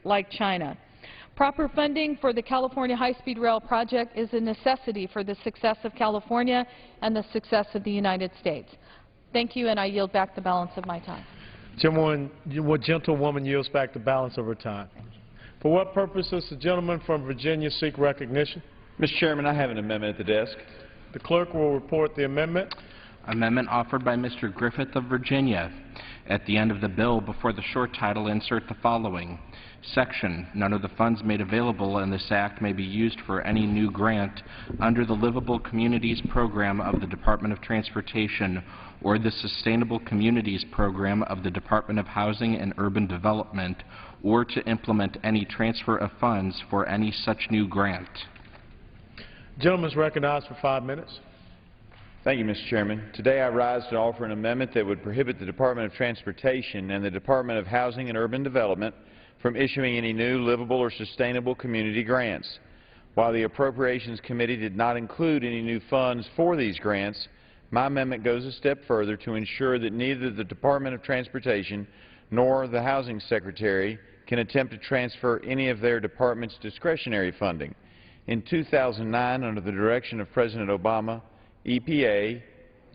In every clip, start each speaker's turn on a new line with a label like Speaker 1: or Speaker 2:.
Speaker 1: like China. Proper funding for the California High-Speed Rail project is a necessity for the success of California and the success of the United States. Thank you, and I yield back the balance of my time.
Speaker 2: Gentlewoman yields back the balance of her time. For what purpose does the gentleman from Virginia seek recognition?
Speaker 3: Mr. Chairman, I have an amendment at the desk.
Speaker 2: The clerk will report the amendment.
Speaker 4: Amendment offered by Mr. Griffith of Virginia. At the end of the bill, before the short title, insert the following. Section, none of the funds made available in this act may be used for any new grant under the Livable Communities Program of the Department of Transportation or the Sustainable Communities Program of the Department of Housing and Urban Development, or to implement any transfer of funds for any such new grant.
Speaker 2: The gentleman is recognized for 5 minutes.
Speaker 3: Thank you, Mr. Chairman. Today I rise to offer an amendment that would prohibit the Department of Transportation and the Department of Housing and Urban Development from issuing any new livable or sustainable community grants. While the Appropriations Committee did not include any new funds for these grants, my amendment goes a step further to ensure that neither the Department of Transportation nor the Housing Secretary can attempt to transfer any of their department's discretionary funding. In 2009, under the direction of President Obama, EPA,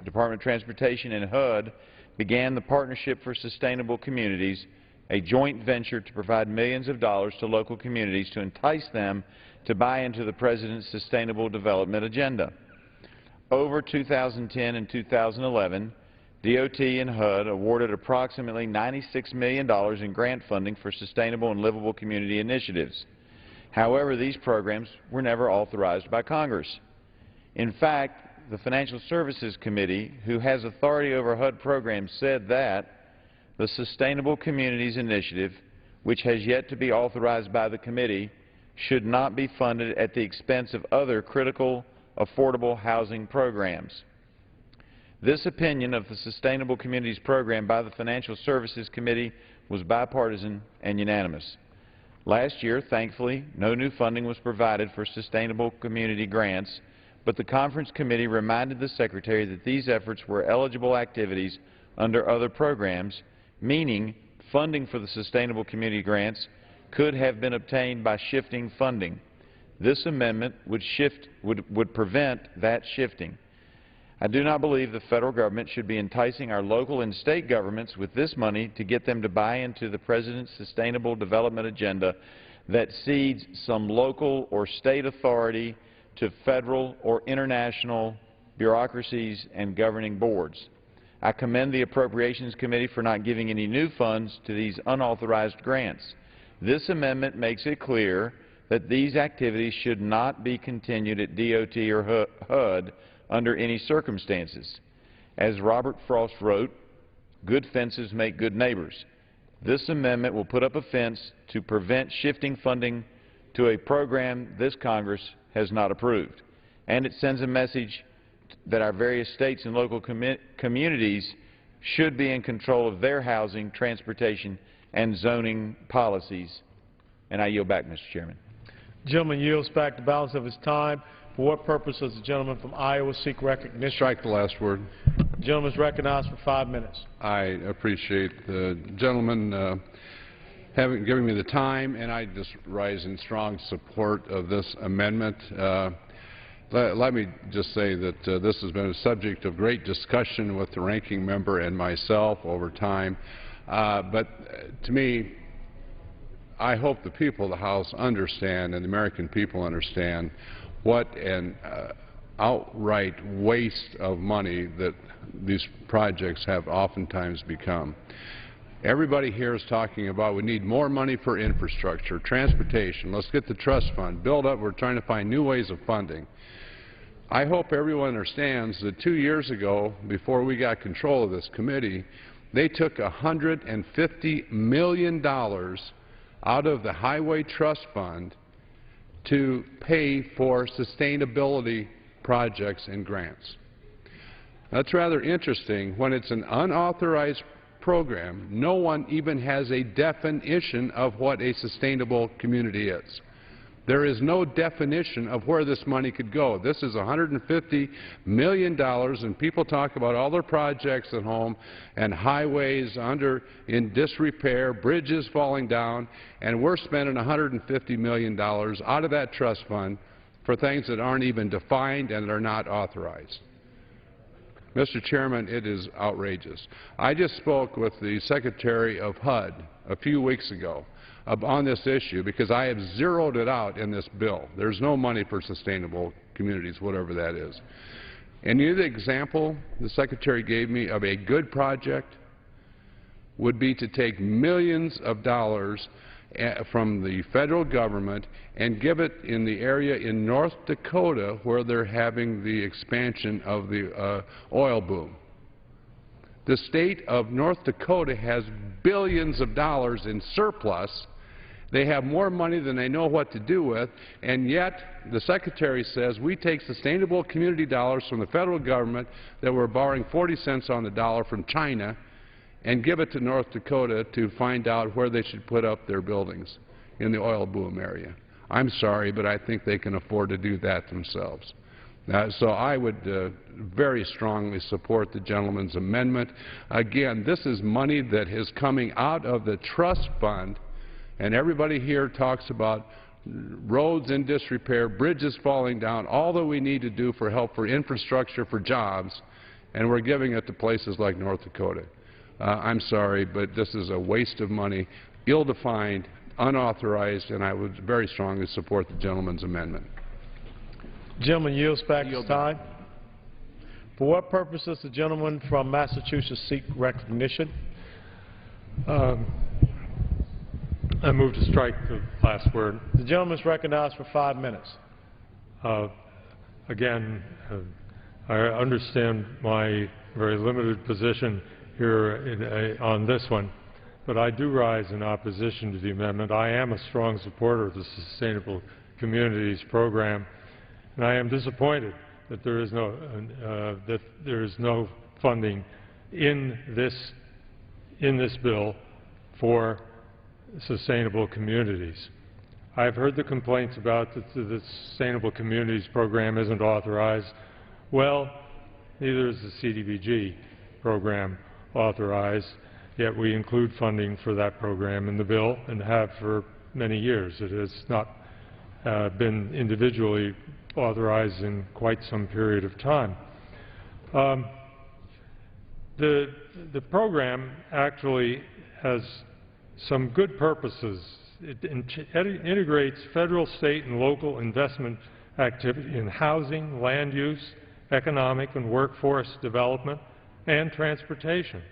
Speaker 3: Department of Transportation, and HUD began the Partnership for Sustainable Communities, a joint venture to provide millions of dollars to local communities to entice them to buy into the President's Sustainable Development Agenda. Over 2010 and 2011, DOT and HUD awarded approximately $96 million in grant funding for sustainable and livable community initiatives. However, these programs were never authorized by Congress. In fact, the Financial Services Committee, who has authority over HUD programs, said that the Sustainable Communities Initiative, which has yet to be authorized by the committee, should not be funded at the expense of other critical, affordable housing programs. This opinion of the Sustainable Communities Program by the Financial Services Committee was bipartisan and unanimous. Last year, thankfully, no new funding was provided for sustainable community grants, but the Conference Committee reminded the Secretary that these efforts were eligible activities under other programs, meaning funding for the sustainable community grants could have been obtained by shifting funding. This amendment would prevent that shifting. I do not believe the Federal Government should be enticing our local and state governments with this money to get them to buy into the President's Sustainable Development Agenda that cedes some local or state authority to federal or international bureaucracies and governing boards. I commend the Appropriations Committee for not giving any new funds to these unauthorized grants. This amendment makes it clear that these activities should not be continued at DOT or HUD under any circumstances. As Robert Frost wrote, "Good fences make good neighbors." This amendment will put up a fence to prevent shifting funding to a program this Congress has not approved, and it sends a message that our various states and local communities should be in control of their housing, transportation, and zoning policies. And I yield back, Mr. Chairman.
Speaker 2: The gentleman yields back the balance of his time. For what purpose does the gentleman from Iowa seek recognition?
Speaker 5: Strike the last word.
Speaker 2: The gentleman is recognized for 5 minutes.
Speaker 5: I appreciate the gentleman giving me the time, and I just rise in strong support of this amendment. Let me just say that this has been a subject of great discussion with the ranking member and myself over time. But to me, I hope the people of the House understand and the American people understand what an outright waste of money that these projects have oftentimes become. Everybody here is talking about we need more money for infrastructure, transportation. Let's get the trust fund, build up. We're trying to find new ways of funding. I hope everyone understands that 2 years ago, before we got control of this committee, they took $150 million out of the Highway Trust Fund to pay for sustainability projects and grants. That's rather interesting. When it's an unauthorized program, no one even has a definition of what a sustainable community is. There is no definition of where this money could go. This is $150 million, and people talk about all their projects at home and highways in disrepair, bridges falling down, and we're spending $150 million out of that trust fund for things that aren't even defined and are not authorized. Mr. Chairman, it is outrageous. I just spoke with the Secretary of HUD a few weeks ago on this issue because I have zeroed it out in this bill. There's no money for sustainable communities, whatever that is. And the example the Secretary gave me of a good project would be to take millions of dollars from the federal government and give it in the area in North Dakota where they're having the expansion of the oil boom. The state of North Dakota has billions of dollars in surplus. They have more money than they know what to do with, and yet the Secretary says we take sustainable community dollars from the federal government that we're borrowing 40 cents on the dollar from China and give it to North Dakota to find out where they should put up their buildings in the oil boom area. I'm sorry, but I think they can afford to do that themselves. So I would very strongly support the gentleman's amendment. Again, this is money that is coming out of the trust fund, and everybody here talks about roads in disrepair, bridges falling down, all that we need to do for help for infrastructure, for jobs, and we're giving it to places like North Dakota. I'm sorry, but this is a waste of money, ill-defined, unauthorized, and I would very strongly support the gentleman's amendment.
Speaker 2: Gentleman yields back his time. For what purpose does the gentleman from Massachusetts seek recognition?
Speaker 6: I move to strike the last word.
Speaker 2: The gentleman is recognized for 5 minutes.
Speaker 6: Again, I understand my very limited position here on this one, but I do rise in opposition to the amendment. I am a strong supporter of the Sustainable Communities Program, and I am disappointed that there is no funding in this bill for sustainable communities. I've heard the complaints about that the Sustainable Communities Program isn't authorized. Well, neither is the CDBG program authorized, yet we include funding for that program in the bill and have for many years. It has not been individually authorized in quite some period of time. The program actually has some good purposes. It integrates federal, state, and local investment activity in housing, land use, economic and workforce development, and transportation.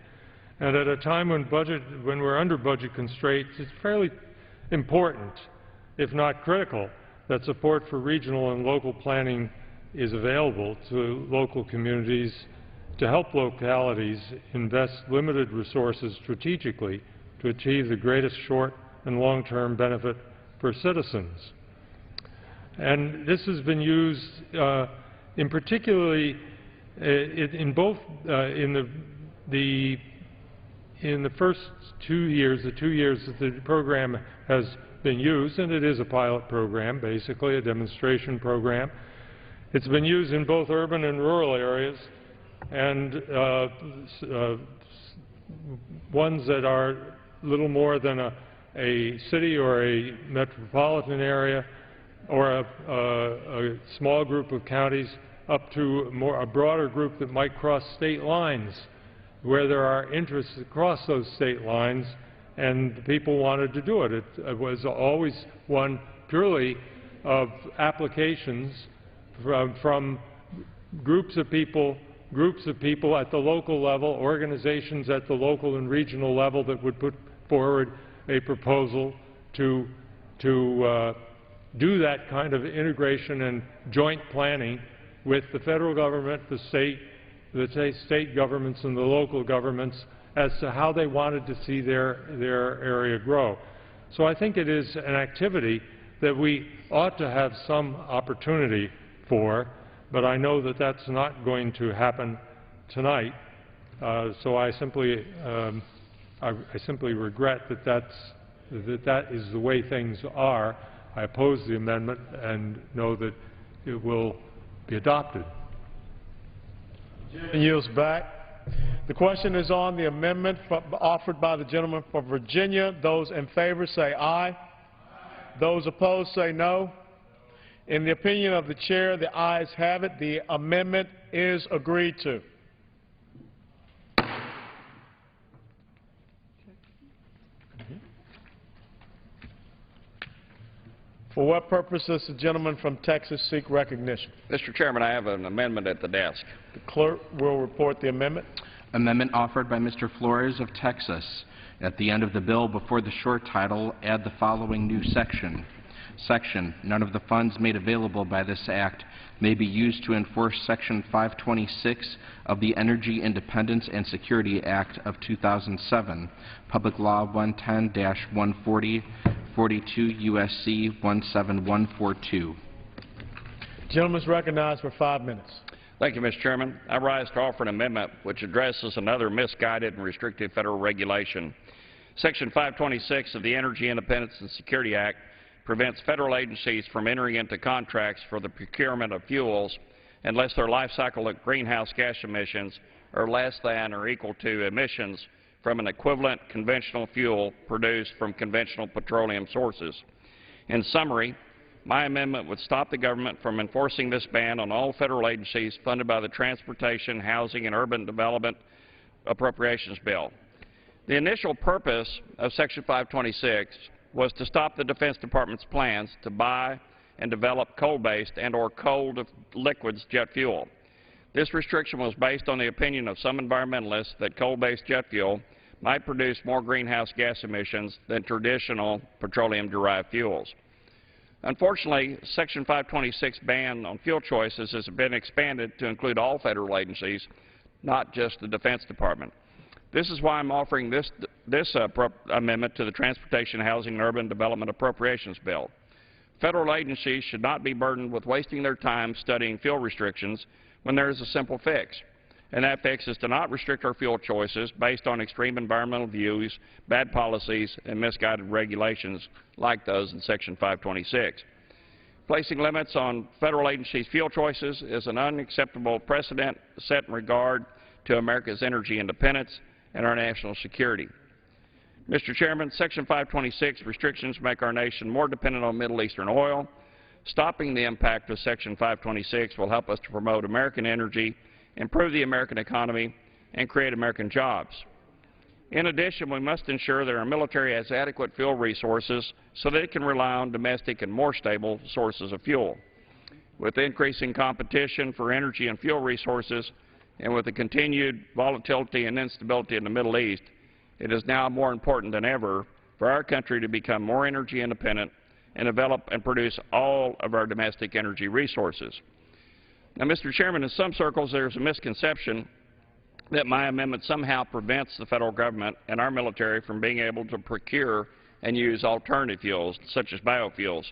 Speaker 6: And at a time when we're under budget constraints, it's fairly important, if not critical, that support for regional and local planning is available to local communities to help localities invest limited resources strategically to achieve the greatest short and long-term benefit for citizens. And this has been used in particularly in the first 2 years, the 2 years that the program has been used, and it is a pilot program, basically a demonstration program. It's been used in both urban and rural areas, and ones that are little more than a city or a metropolitan area, or a small group of counties, up to a broader group that might cross state lines, where there are interests across those state lines, and people wanted to do it. It was always one purely of applications from groups of people at the local level, organizations at the local and regional level that would put forward a proposal to do that kind of integration and joint planning with the federal government, the state governments, and the local governments as to how they wanted to see their area grow. So I think it is an activity that we ought to have some opportunity for, but I know that that's not going to happen tonight. So I simply regret that that is the way things are, I oppose the amendment and know that it will be adopted.
Speaker 2: Yields back. The question is on the amendment offered by the gentleman from Virginia. Those in favor say aye. Those opposed say no. In the opinion of the chair, the ayes have it. The amendment is agreed to. For what purpose does the gentleman from Texas seek recognition?
Speaker 7: Mr. Chairman, I have an amendment at the desk.
Speaker 2: The clerk will report the amendment.
Speaker 4: Amendment offered by Mr. Flores of Texas. At the end of the bill, before the short title, add the following new section. Section, none of the funds made available by this act may be used to enforce Section 526 of the Energy Independence and Security Act of 2007, Public Law 110-140, 42 U.S.C. 17142.
Speaker 2: Gentleman is recognized for 5 minutes.
Speaker 7: Thank you, Mr. Chairman. I rise to offer an amendment which addresses another misguided and restrictive federal regulation. Section 526 of the Energy Independence and Security Act prevents federal agencies from entering into contracts for the procurement of fuels unless their life cycle of greenhouse gas emissions are less than or equal to emissions from an equivalent conventional fuel produced from conventional petroleum sources. In summary, my amendment would stop the government from enforcing this ban on all federal agencies funded by the Transportation, Housing, and Urban Development Appropriations Bill. The initial purpose of Section 526 was to stop the Defense Department's plans to buy and develop coal-based and/or coal-to-liquids jet fuel. This restriction was based on the opinion of some environmentalists that coal-based jet fuel might produce more greenhouse gas emissions than traditional petroleum-derived fuels. Unfortunately, Section 526 ban on fuel choices has been expanded to include all federal agencies, not just the Defense Department. This is why I'm offering this amendment to the Transportation, Housing, and Urban Development Appropriations Bill. Federal agencies should not be burdened with wasting their time studying fuel restrictions when there is a simple fix. And that fix is to not restrict our fuel choices based on extreme environmental views, bad policies, and misguided regulations like those in Section 526. Placing limits on federal agencies' fuel choices is an unacceptable precedent set in regard to America's energy independence and our national security. Mr. Chairman, Section 526 restrictions make our nation more dependent on Middle Eastern oil. Stopping the impact of Section 526 will help us to promote American energy, improve the American economy, and create American jobs. In addition, we must ensure that our military has adequate fuel resources so that it can rely on domestic and more stable sources of fuel. With increasing competition for energy and fuel resources, and with the continued volatility and instability in the Middle East, it is now more important than ever for our country to become more energy independent and develop and produce all of our domestic energy resources. Now, Mr. Chairman, in some circles there is a misconception that my amendment somehow prevents the federal government and our military from being able to procure and use alternative fuels, such as biofuels.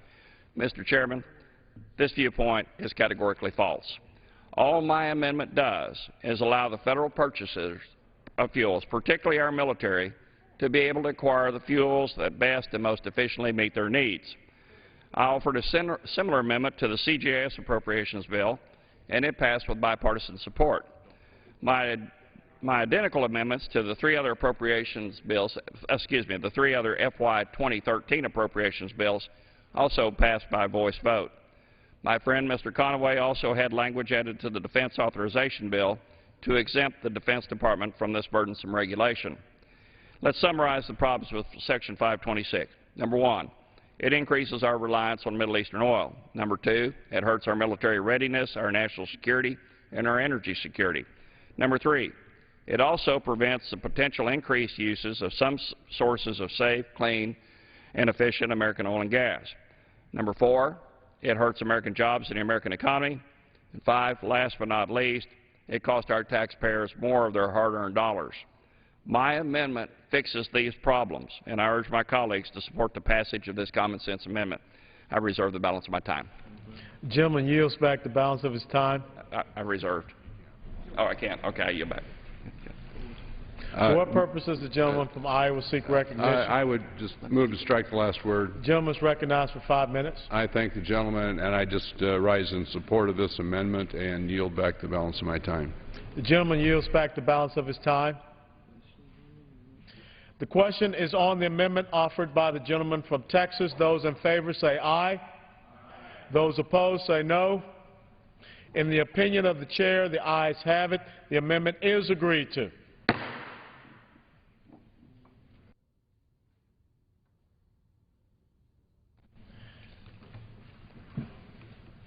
Speaker 7: Mr. Chairman, this viewpoint is categorically false. All my amendment does is allow the federal purchasers of fuels, particularly our military, to be able to acquire the fuels that best and most efficiently meet their needs. I offered a similar amendment to the CGS appropriations bill, and it passed with bipartisan support. My identical amendments to the three other appropriations bills, the three other FY 2013 appropriations bills also passed by voice vote. My friend Mr. Conaway also had language added to the Defense Authorization Bill to exempt the Defense Department from this burdensome regulation. Let's summarize the problems with Section 526. Number one, it increases our reliance on Middle Eastern oil. Number two, it hurts our military readiness, our national security, and our energy security. Number three, it also prevents the potential increased uses of some sources of safe, clean, and efficient American oil and gas. Number four, it hurts American jobs and the American economy. And five, last but not least, it costs our taxpayers more of their hard-earned dollars. My amendment fixes these problems, and I urge my colleagues to support the passage of this common-sense amendment. I reserve the balance of my time.
Speaker 2: Gentleman yields back the balance of his time.
Speaker 7: I reserved. Oh, I can't. Okay, I yield back.
Speaker 2: For what purpose does the gentleman from Iowa seek recognition?
Speaker 5: I would just move to strike the last word.
Speaker 2: The gentleman is recognized for 5 minutes.
Speaker 5: I thank the gentleman, and I just rise in support of this amendment and yield back the balance of my time.
Speaker 2: The gentleman yields back the balance of his time. The question is on the amendment offered by the gentleman from Texas. Those in favor say aye. Those opposed say no. In the opinion of the chair, the ayes have it. The amendment is agreed to.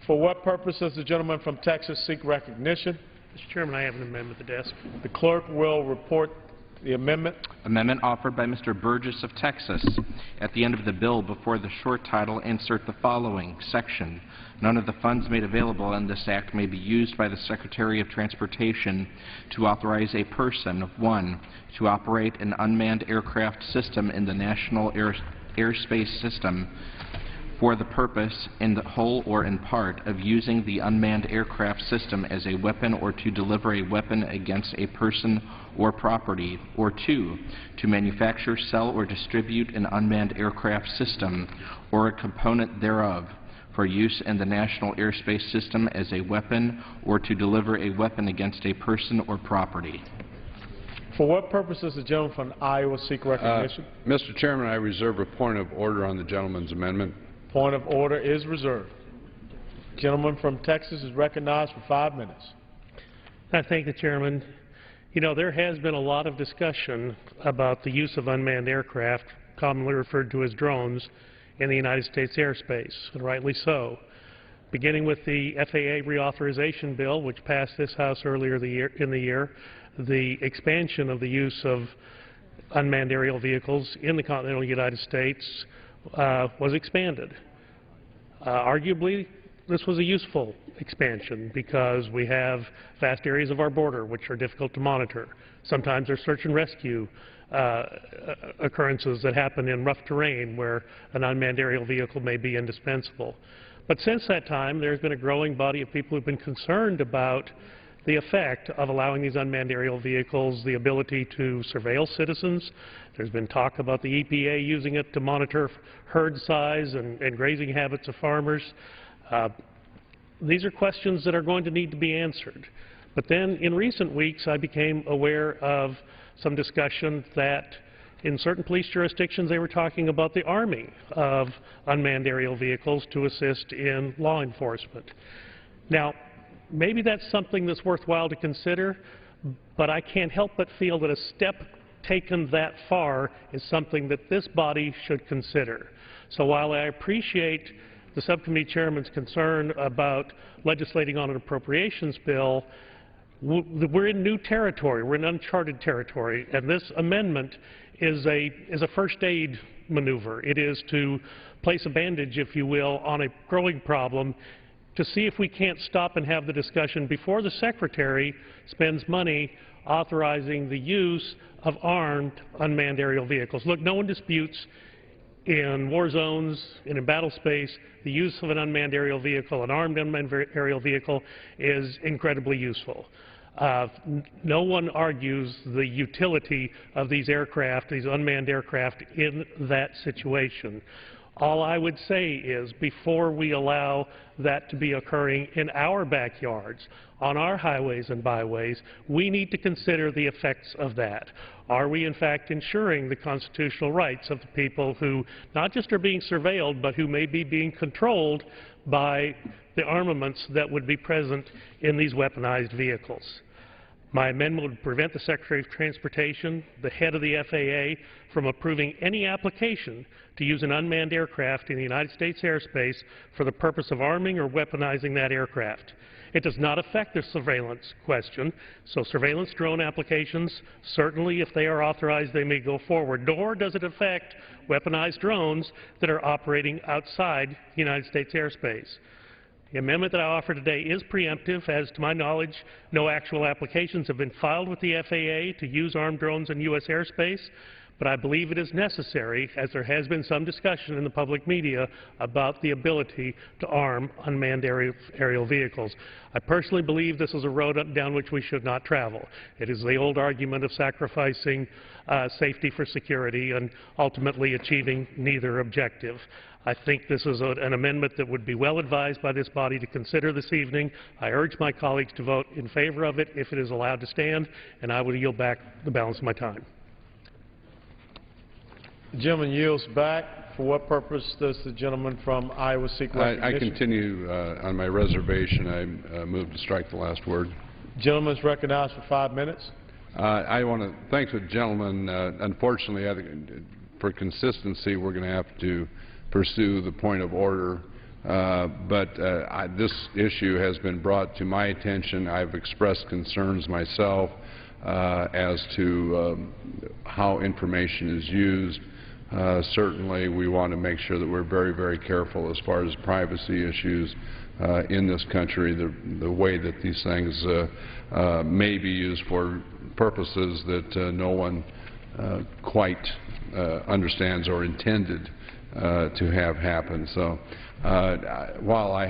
Speaker 2: For what purpose does the gentleman from Texas seek recognition?
Speaker 8: Mr. Chairman, I have an amendment at the desk.
Speaker 2: The clerk will report the amendment.
Speaker 4: Amendment offered by Mr. Burgess of Texas. At the end of the bill, before the short title, insert the following section. None of the funds made available in this act may be used by the Secretary of Transportation to authorize a person, 1, to operate an unmanned aircraft system in the national airspace system for the purpose, in the whole or in part, of using the unmanned aircraft system as a weapon or to deliver a weapon against a person or property, or 2, to manufacture, sell, or distribute an unmanned aircraft system or a component thereof for use in the national airspace system as a weapon or to deliver a weapon against a person or property.
Speaker 2: For what purpose does the gentleman from Iowa seek recognition?
Speaker 5: Mr. Chairman, I reserve a point of order on the gentleman's amendment.
Speaker 2: Point of order is reserved. The gentleman from Texas is recognized for 5 minutes.
Speaker 8: I thank the chairman. You know, there has been a lot of discussion about the use of unmanned aircraft, commonly referred to as drones, in the United States airspace, and rightly so. Beginning with the FAA reauthorization bill, which passed this House earlier in the year, the expansion of the use of unmanned aerial vehicles in the continental United States was expanded. Arguably, this was a useful expansion because we have vast areas of our border which are difficult to monitor. Sometimes there's search and rescue occurrences that happen in rough terrain where an unmanned aerial vehicle may be indispensable. But since that time, there's been a growing body of people who've been concerned about the effect of allowing these unmanned aerial vehicles the ability to surveil citizens. There's been talk about the EPA using it to monitor herd size and grazing habits of farmers. These are questions that are going to need to be answered. But then in recent weeks, I became aware of some discussion that in certain police jurisdictions they were talking about the arming of unmanned aerial vehicles to assist in law enforcement. Now, maybe that's something that's worthwhile to consider, but I can't help but feel that a step taken that far is something that this body should consider. So while I appreciate the subcommittee chairman's concern about legislating on an appropriations bill, we're in new territory, we're in uncharted territory, and this amendment is a first aid maneuver. It is to place a bandage, if you will, on a growing problem to see if we can't stop and have the discussion before the Secretary spends money authorizing the use of armed unmanned aerial vehicles. Look, no one disputes in war zones and in battle space the use of an unmanned aerial vehicle, an armed unmanned aerial vehicle, is incredibly useful. No one argues the utility of these aircraft, these unmanned aircraft, in that situation. All I would say is before we allow that to be occurring in our backyards, on our highways and byways, we need to consider the effects of that. Are we in fact ensuring the constitutional rights of the people who not just are being surveilled, but who may be being controlled by the armaments that would be present in these weaponized vehicles? My amendment would prevent the Secretary of Transportation, the head of the FAA, from approving any application to use an unmanned aircraft in the United States airspace for the purpose of arming or weaponizing that aircraft. It does not affect the surveillance question, so surveillance drone applications, certainly if they are authorized, they may go forward, nor does it affect weaponized drones that are operating outside the United States airspace. The amendment that I offer today is preemptive, as to my knowledge, no actual applications have been filed with the FAA to use armed drones in U.S. airspace, but I believe it is necessary, as there has been some discussion in the public media about the ability to arm unmanned aerial vehicles. I personally believe this is a road down which we should not travel. It is the old argument of sacrificing safety for security and ultimately achieving neither objective. I think this is an amendment that would be well advised by this body to consider this evening. I urge my colleagues to vote in favor of it if it is allowed to stand, and I will yield back the balance of my time.
Speaker 2: The gentleman yields back. For what purpose does the gentleman from Iowa seek recognition?
Speaker 5: I continue on my reservation. I move to strike the last word.
Speaker 2: Gentleman is recognized for 5 minutes.
Speaker 5: I want to thank the gentleman. Unfortunately, I think for consistency, we're going to have to pursue the point of order. This issue has been brought to my attention. I've expressed concerns myself as to how information is used. Certainly, we want to make sure that we're very, very careful as far as privacy issues in this country, the way that these things may be used for purposes that no one quite understands or intended to have happen. So while I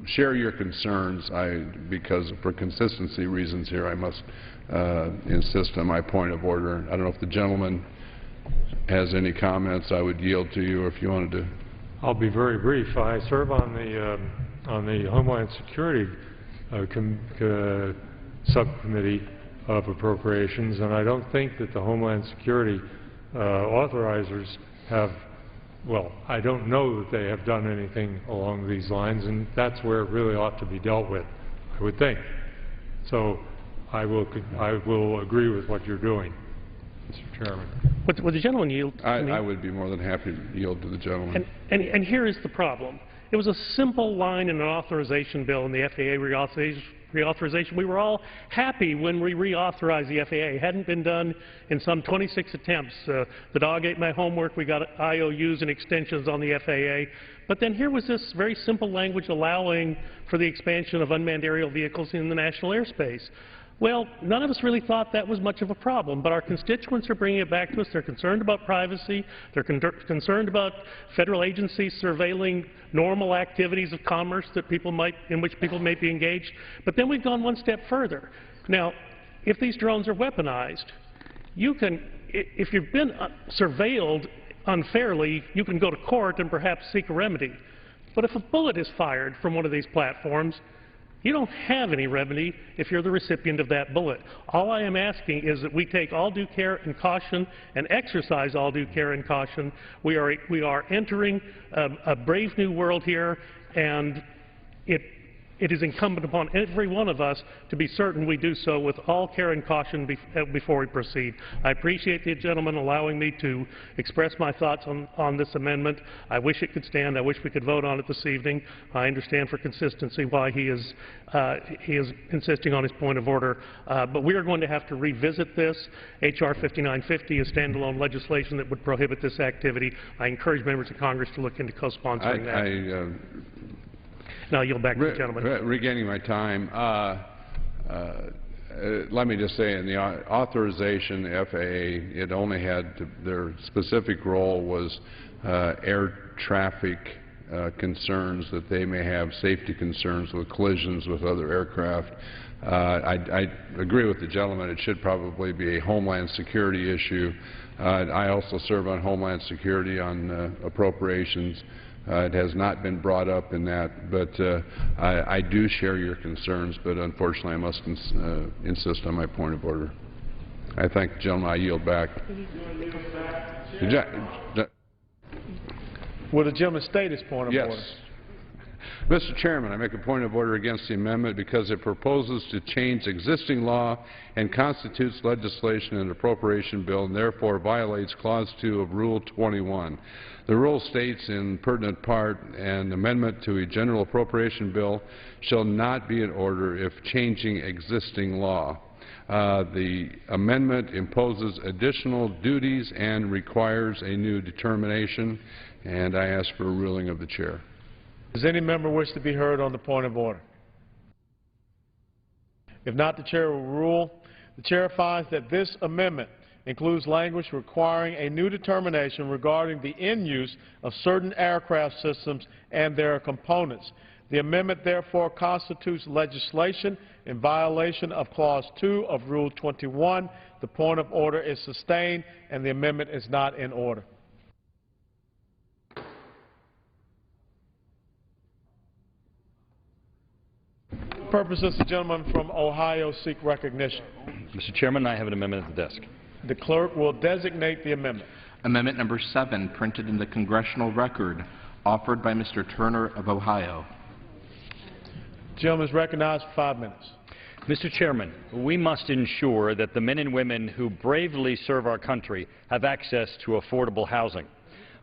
Speaker 5: share your concerns, because for consistency reasons here, I must insist on my point of order. I don't know if the gentleman has any comments. I would yield to you if you wanted to.
Speaker 6: I'll be very brief. I serve on the Homeland Security Subcommittee of Appropriations, and I don't think that the Homeland Security authorizers have, well, I don't know that they have done anything along these lines, and that's where it really ought to be dealt with, I would think. So I will agree with what you're doing, Mr. Chairman.
Speaker 8: Would the gentleman yield to me?
Speaker 5: I would be more than happy to yield to the gentleman.
Speaker 8: And here is the problem. It was a simple line in an authorization bill in the FAA reauthorization. We were all happy when we reauthorized the FAA. It hadn't been done in some 26 attempts. The dog ate my homework. We got IOUs and extensions on the FAA. But then here was this very simple language allowing for the expansion of unmanned aerial vehicles in the national airspace. Well, none of us really thought that was much of a problem, but our constituents are bringing it back to us. They're concerned about privacy. They're concerned about federal agencies surveilling normal activities of commerce that in which people may be engaged. But then we've gone one step further. Now, if these drones are weaponized, you can, if you've been surveilled unfairly, you can go to court and perhaps seek a remedy. But if a bullet is fired from one of these platforms, you don't have any remedy if you're the recipient of that bullet. All I am asking is that we take all due care and caution and exercise all due care and caution. We are entering a brave new world here, and it is incumbent upon every one of us to be certain we do so with all care and caution before we proceed. I appreciate the gentleman allowing me to express my thoughts on this amendment. I wish it could stand. I wish we could vote on it this evening. I understand for consistency why he is insisting on his point of order. But we are going to have to revisit this. H.R. 5950 is standalone legislation that would prohibit this activity. I encourage members of Congress to look into co-sponsoring that. Now, I'll yield back to the gentleman.
Speaker 5: Regaining my time, let me just say in the authorization, the FAA, it only had their specific role was air traffic concerns that they may have, safety concerns with collisions with other aircraft. I agree with the gentleman. It should probably be a Homeland Security issue. I also serve on Homeland Security on appropriations. It has not been brought up in that, but I do share your concerns, but unfortunately I must insist on my point of order. I thank the gentleman. I yield back.
Speaker 2: Will the gentleman state his point of order?
Speaker 5: Yes. Mr. Chairman, I make a point of order against the amendment because it proposes to change existing law and constitutes legislation in an appropriation bill and therefore violates Clause 2 of Rule 21. The rule states in pertinent part, an amendment to a general appropriation bill shall not be in order if changing existing law. The amendment imposes additional duties and requires a new determination, and I ask for a ruling of the chair.
Speaker 2: Does any member wish to be heard on the point of order? If not, the chair will rule. The chair finds that this amendment includes language requiring a new determination regarding the end use of certain aircraft systems and their components. The amendment therefore constitutes legislation in violation of Clause 2 of Rule 21. The point of order is sustained, and the amendment is not in order. Purposes, the gentleman from Ohio seek recognition.
Speaker 9: Mr. Chairman, I have an amendment at the desk.
Speaker 2: The clerk will designate the amendment.
Speaker 4: Amendment number 7, printed in the congressional record, offered by Mr. Turner of Ohio.
Speaker 2: The gentleman is recognized for 5 minutes.
Speaker 9: Mr. Chairman, we must ensure that the men and women who bravely serve our country have access to affordable housing.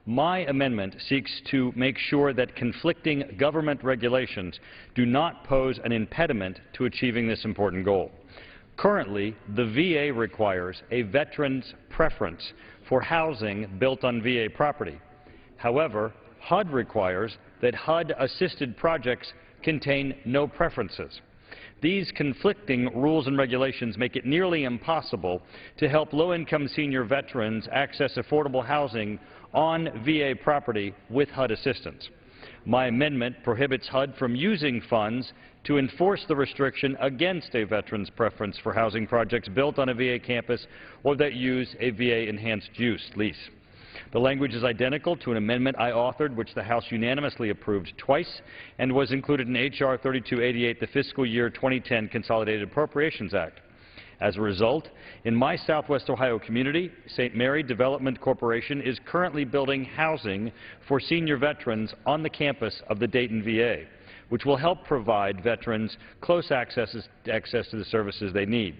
Speaker 9: My amendment seeks to make sure that conflicting government regulations do not pose an impediment to achieving this important goal. Currently, the VA requires a veteran's preference for housing built on VA property. However, HUD requires that HUD-assisted projects contain no preferences. These conflicting rules and regulations make it nearly impossible to help low-income senior veterans access affordable housing on VA property with HUD assistance. My amendment prohibits HUD from using funds to enforce the restriction against a veteran's preference for housing projects built on a VA campus or that use a VA enhanced use lease. The language is identical to an amendment I authored, which the House unanimously approved twice, and was included in H.R. 3288, the fiscal year 2010 Consolidated Appropriations Act. As a result, in my Southwest Ohio community, St. Mary Development Corporation is currently building housing for senior veterans on the campus of the Dayton VA, which will help provide veterans close access to the services they need.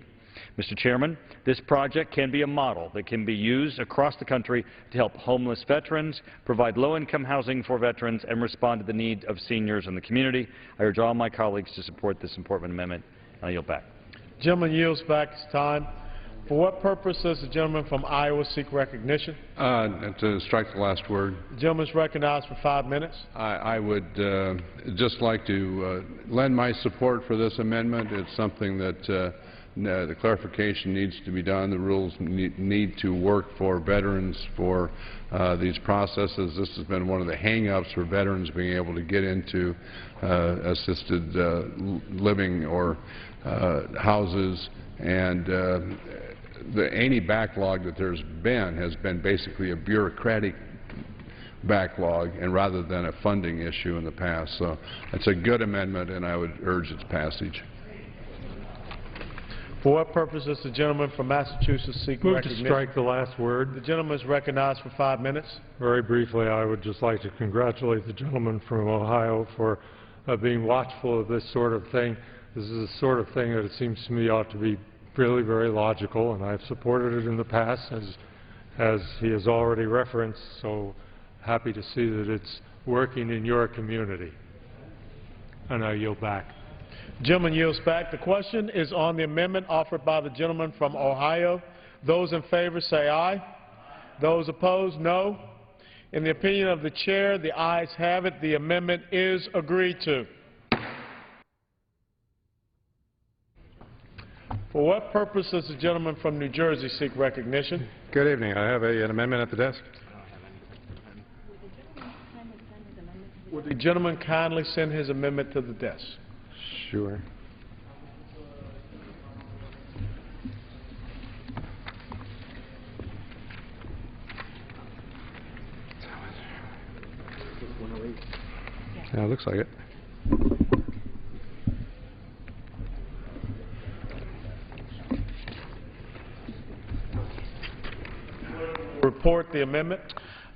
Speaker 9: Mr. Chairman, this project can be a model that can be used across the country to help homeless veterans, provide low-income housing for veterans, and respond to the needs of seniors in the community. I urge all my colleagues to support this important amendment, and I yield back.
Speaker 2: The gentleman yields back his time. For what purpose does the gentleman from Iowa seek recognition?
Speaker 5: To strike the last word.
Speaker 2: The gentleman is recognized for 5 minutes.
Speaker 5: I would just like to lend my support for this amendment. It's something that the clarification needs to be done. The rules need to work for veterans for these processes. This has been one of the hang-ups for veterans being able to get into assisted living or houses, and any backlog that there's been has been basically a bureaucratic backlog and rather than a funding issue in the past. So it's a good amendment, and I would urge its passage.
Speaker 2: For what purpose does the gentleman from Massachusetts seek
Speaker 6: Move
Speaker 2: recognition?
Speaker 6: to strike the last word.
Speaker 2: The gentleman is recognized for 5 minutes.
Speaker 6: Very briefly, I would just like to congratulate the gentleman from Ohio for being watchful of this sort of thing. This is the sort of thing that it seems to me ought to be really very logical, and I've supported it in the past, as he has already referenced, so happy to see that it's working in your community. And I yield back.
Speaker 2: Gentleman yields back. The question is on the amendment offered by the gentleman from Ohio. Those in favor say aye. Those opposed, no. In the opinion of the chair, the ayes have it. The amendment is agreed to. For what purpose does the gentleman from New Jersey seek recognition?
Speaker 10: Good evening. I have an amendment at the desk.
Speaker 2: Would the gentleman kindly send his amendment to the desk?
Speaker 10: Sure. Yeah, it looks like it.
Speaker 2: Report the amendment.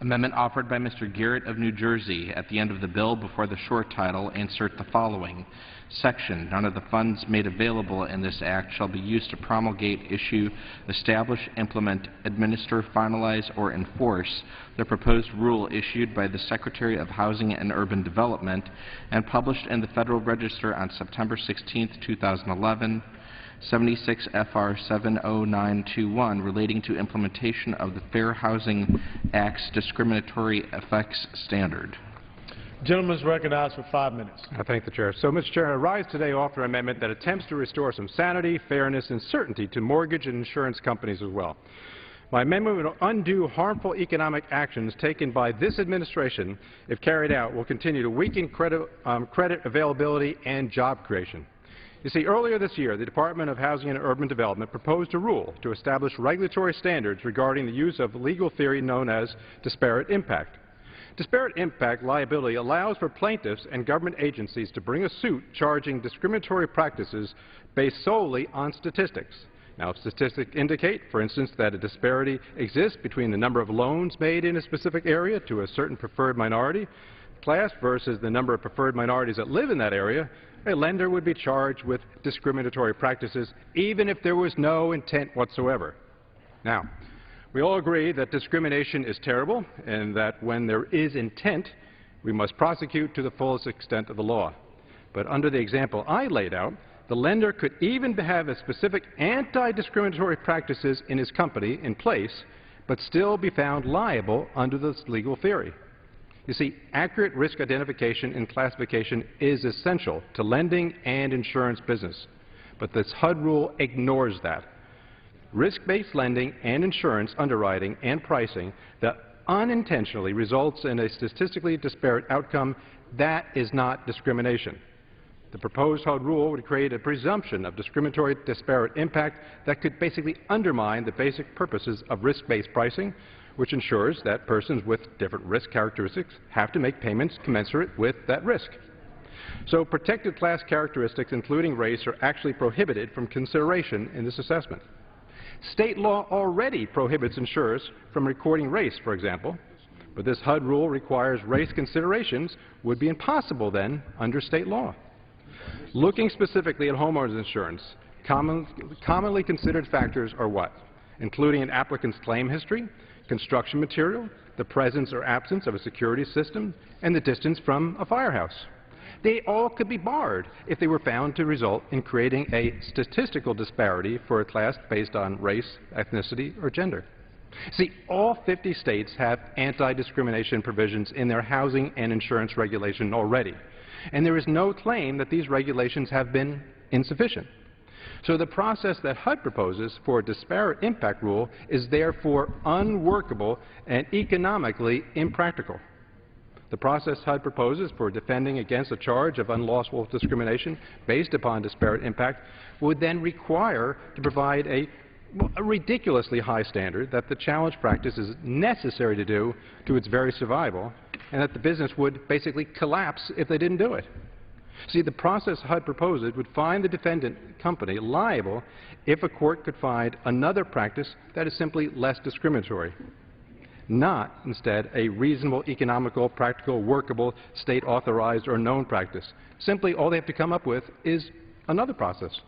Speaker 4: Amendment offered by Mr. Garrett of New Jersey. At the end of the bill, before the short title, insert the following. Section, none of the funds made available in this act shall be used to promulgate, issue, establish, implement, administer, finalize, or enforce the proposed rule issued by the Secretary of Housing and Urban Development and published in the Federal Register on September 16, 2011, 76 FR 70921, relating to implementation of the Fair Housing Act's discriminatory effects standard.
Speaker 2: Gentleman is recognized for 5 minutes.
Speaker 10: I thank the Chair. So, Mr. Chair, I rise today to offer an amendment that attempts to restore some sanity, fairness, and certainty to mortgage and insurance companies as well. My amendment will undo harmful economic actions taken by this administration, if carried out, will continue to weaken credit availability and job creation. You see, earlier this year, the Department of Housing and Urban Development proposed a rule to establish regulatory standards regarding the use of legal theory known as disparate impact. Disparate impact liability allows for plaintiffs and government agencies to bring a suit charging discriminatory practices based solely on statistics. Now, if statistics indicate, for instance, that a disparity exists between the number of loans made in a specific area to a certain preferred minority class versus the number of preferred minorities that live in that area, a lender would be charged with discriminatory practices even if there was no intent whatsoever. Now, we all agree that discrimination is terrible and that when there is intent, we must prosecute to the fullest extent of the law. But under the example I laid out, the lender could even have a specific anti-discriminatory practices in his company in place, but still be found liable under this legal theory. You see, accurate risk identification and classification is essential to lending and insurance business, but this HUD rule ignores that. Risk-based lending and insurance underwriting and pricing that unintentionally results in a statistically disparate outcome, that is not discrimination. The proposed HUD rule would create a presumption of discriminatory disparate impact that could basically undermine the basic purposes of risk-based pricing, which ensures that persons with different risk characteristics have to make payments commensurate with that risk. So protected class characteristics, including race, are actually prohibited from consideration in this assessment. State law already prohibits insurers from recording race, for example, but this HUD rule requires race considerations would be impossible then under state law. Looking specifically at homeowners insurance, commonly considered factors are what? Including an applicant's claim history, construction material, the presence or absence of a security system, and the distance from a firehouse. They all could be barred if they were found to result in creating a statistical disparity for a class based on race, ethnicity, or gender. See, all 50 states have anti-discrimination provisions in their housing and insurance regulation already, and there is no claim that these regulations have been insufficient. So the process that HUD proposes for a disparate impact rule is therefore unworkable and economically impractical. The process HUD proposes for defending against a charge of unlawful discrimination based upon disparate impact would then require to provide a ridiculously high standard that the challenge practice is necessary to do to its very survival, and that the business would basically collapse if they didn't do it. See, the process HUD proposes would find the defendant company liable if a court could find another practice that is simply less discriminatory, not instead a reasonable, economical, practical, workable, state-authorized or known practice. Simply all they have to come up with is another process.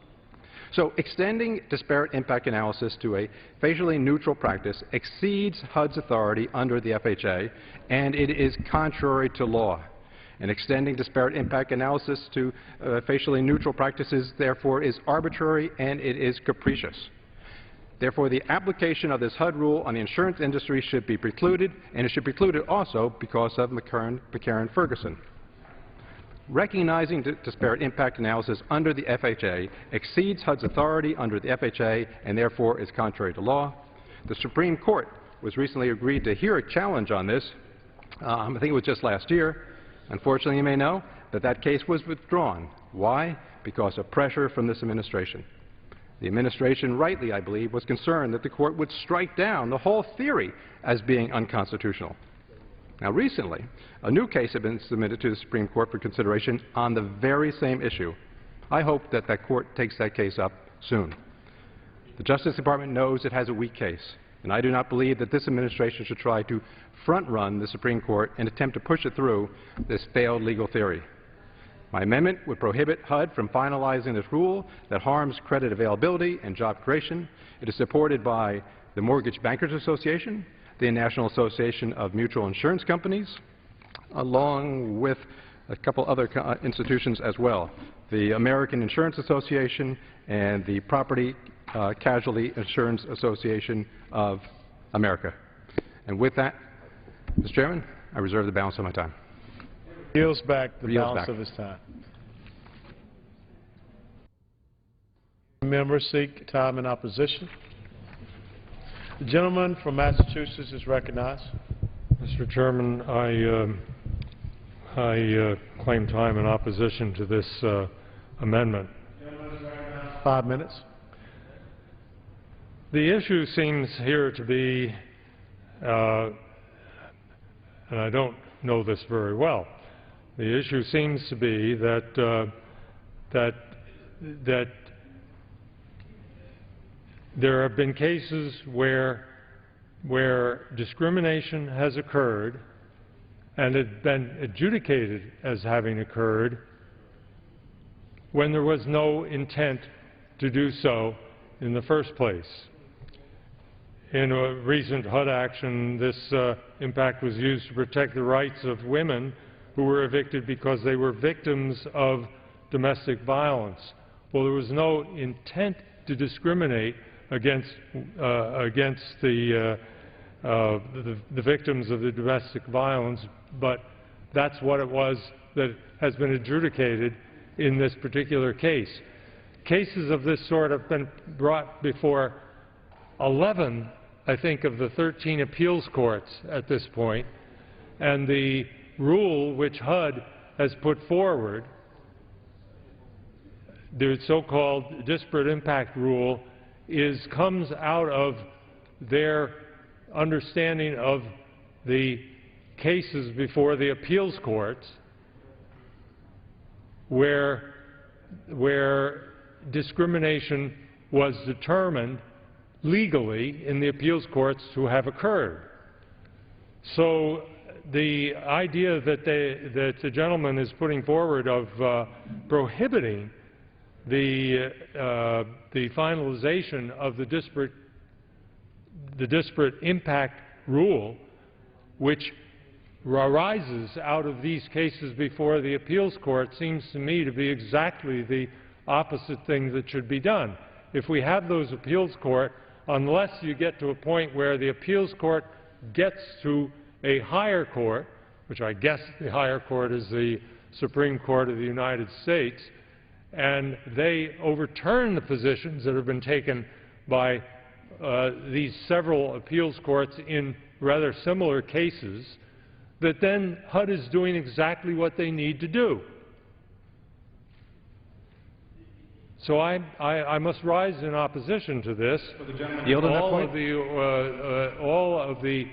Speaker 10: So extending disparate impact analysis to a facially neutral practice exceeds HUD's authority under the FHA, and it is contrary to law. And extending disparate impact analysis to facially neutral practices, therefore, is arbitrary and it is capricious. Therefore, the application of this HUD rule on the insurance industry should be precluded, and it should be precluded also because of McCarran-Ferguson. Recognizing disparate impact analysis under the FHA exceeds HUD's authority under the FHA and therefore is contrary to law. The Supreme Court was recently agreed to hear a challenge on this. I think it was just last year. Unfortunately, you may know that that case was withdrawn. Why? Because of pressure from this administration. The administration, rightly, I believe, was concerned that the court would strike down the whole theory as being unconstitutional. Now, recently, a new case had been submitted to the Supreme Court for consideration on the very same issue. I hope that that court takes that case up soon. The Justice Department knows it has a weak case, and I do not believe that this administration should try to front-run the Supreme Court and attempt to push it through this failed legal theory. My amendment would prohibit HUD from finalizing this rule that harms credit availability and job creation. It is supported by the Mortgage Bankers Association, the National Association of Mutual Insurance Companies, along with a couple other institutions as well, the American Insurance Association and the Property Casualty Insurance Association of America. And with that, Mr. Chairman, I reserve the balance of my time.
Speaker 2: Yields back the balance of his time. Members seek time in opposition. The gentleman from Massachusetts is recognized.
Speaker 6: Mr. Chairman, I claim time in opposition to this amendment.
Speaker 2: 5 minutes.
Speaker 6: The issue seems here to be, and I don't know this very well, the issue seems to be that there have been cases where discrimination has occurred and had been adjudicated as having occurred when there was no intent to do so in the first place. In a recent HUD action, this impact was used to protect the rights of women who were evicted because they were victims of domestic violence. Well, there was no intent to discriminate against the victims of the domestic violence, but that's what it was that has been adjudicated in this particular case. Cases of this sort have been brought before 11, I think, of the 13 appeals courts at this point, and the rule which HUD has put forward, the so-called disparate impact rule, comes out of their understanding of the cases before the appeals courts where discrimination was determined legally in the appeals courts to have occurred. So the idea that the gentleman is putting forward of prohibiting the finalization of the disparate impact rule, which arises out of these cases before the appeals court, seems to me to be exactly the opposite thing that should be done. If we have those appeals court, unless you get to a point where the appeals court gets to a higher court, which I guess the higher court is the Supreme Court of the United States, and they overturn the positions that have been taken by these several appeals courts in rather similar cases, that then HUD is doing exactly what they need to do. So I must rise in opposition to this. All of the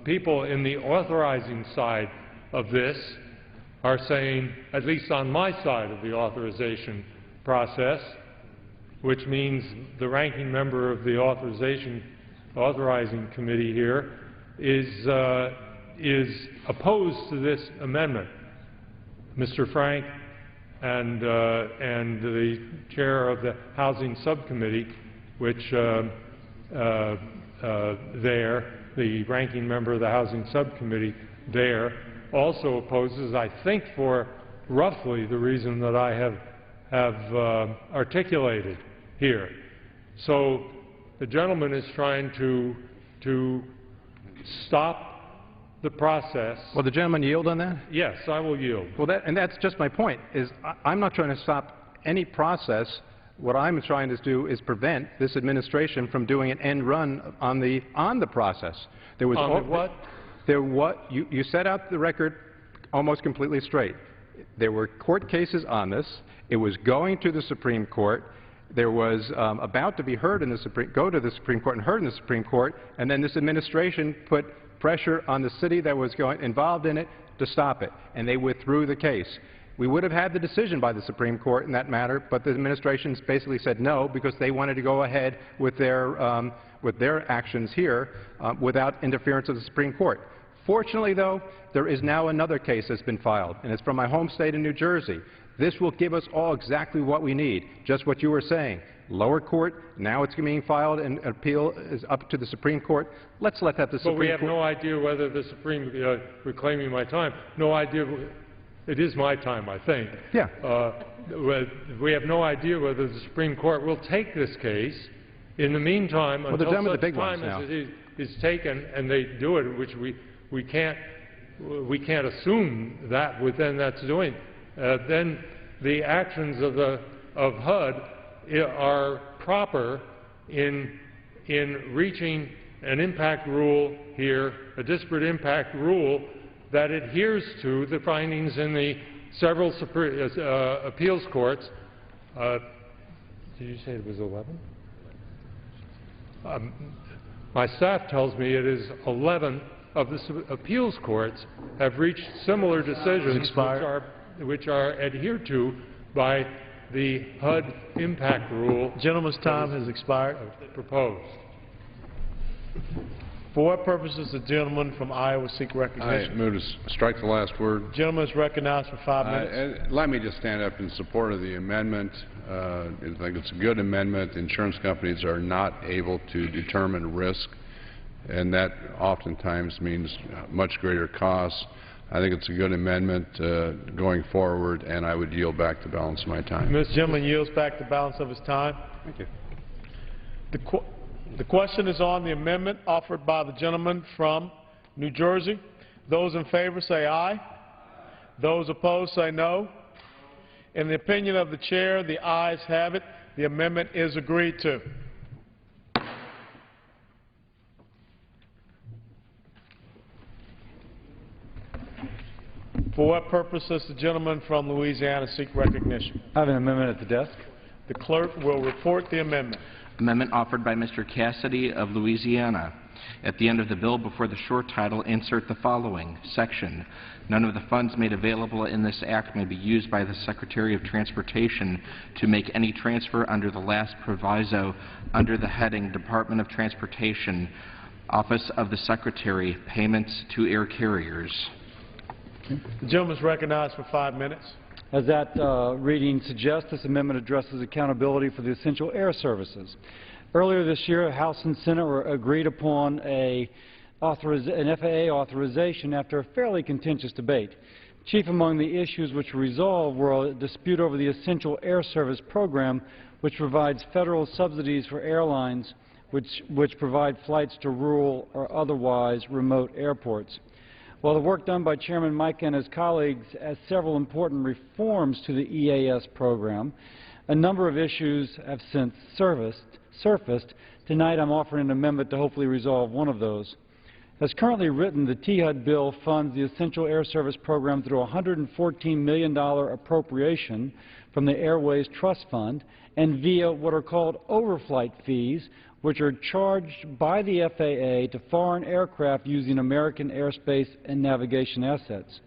Speaker 6: people in the authorizing side of this are saying, at least on my side of the authorization process, which means the ranking member of the authorizing committee here is opposed to this amendment. Mr. Frank and the chair of the Housing Subcommittee, which the ranking member of the Housing Subcommittee there also opposes, I think, for roughly the reason that I have articulated here. So the gentleman is trying to stop the process.
Speaker 10: Will the gentleman yield on that?
Speaker 6: Yes, I will yield.
Speaker 10: Well, that's just my point, is I'm not trying to stop any process. What I'm trying to do is prevent this administration from doing an end run on the process. There was you set out the record almost completely straight. There were court cases on this. It was going to the Supreme Court. There was about to be heard in the go to the Supreme Court and heard in the Supreme Court, and then this administration put pressure on the city that was involved in it to stop it, and they withdrew the case. We would have had the decision by the Supreme Court in that matter, but the administration basically said no because they wanted to go ahead with their actions here without interference of the Supreme Court. Fortunately, though, there is now another case that's been filed, and it's from my home state in New Jersey. This will give us all exactly what we need, just what you were saying. Lower court, now it's being filed, and appeal is up to the Supreme Court. Let's let that the Supreme Court...
Speaker 6: But we have no idea whether the Supreme... reclaiming my time, no idea... It is my time, I think.
Speaker 10: Yeah.
Speaker 6: We have no idea whether the Supreme Court will take this case. In the meantime, until such time as it is taken and they do it, which we can't assume that within that's doing, then the actions of HUD are proper in in reaching an impact rule here, a disparate impact rule that adheres to the findings in the several appeals courts. Did you say it was 11? My staff tells me it is 11 of the appeals courts have reached similar decisions which are adhered to by the HUD impact rule.
Speaker 2: Gentleman's time has expired.
Speaker 6: Proposed.
Speaker 2: For what purpose does the gentleman from Iowa seek
Speaker 5: I
Speaker 2: recognition?
Speaker 5: move to strike the last word.
Speaker 2: Gentleman is recognized for 5 minutes.
Speaker 5: And let me just stand up in support of the amendment. I think it's a good amendment. Insurance companies are not able to determine risk, and that oftentimes means much greater costs. I think it's a good amendment going forward, and I would yield back the balance of my time.
Speaker 2: This gentleman yields back the balance of his time.
Speaker 5: Thank you.
Speaker 2: The question is on the amendment offered by the gentleman from New Jersey. Those in favor say aye. Those opposed say no. In the opinion of the chair, the ayes have it. The amendment is agreed to. For what purpose does the gentleman from Louisiana seek recognition?
Speaker 11: I have an amendment at the desk.
Speaker 2: The clerk will report the amendment.
Speaker 4: Amendment offered by Mr. Cassidy of Louisiana. At the end of the bill, before the short title, insert the following section. None of the funds made available in this act may be used by the Secretary of Transportation to make any transfer under the last proviso under the heading Department of Transportation, Office of the Secretary, Payments to Air Carriers.
Speaker 2: The gentleman is recognized for 5 minutes.
Speaker 11: As that reading suggests, this amendment addresses accountability for the essential air services. Earlier this year, House and Senate agreed upon an FAA authorization after a fairly contentious debate. Chief among the issues which were resolved were a dispute over the Essential Air Service Program, which provides federal subsidies for airlines which provide flights to rural or otherwise remote airports. While the work done by Chairman Mica and his colleagues has several important reforms to the EAS program, a number of issues have since surfaced. Tonight I'm offering an amendment to hopefully resolve one of those. As currently written, the THUD bill funds the Essential Air Service Program through a $114 million appropriation from the Airways Trust Fund and via what are called overflight fees, which are charged by the FAA to foreign aircraft using American airspace and navigation assets.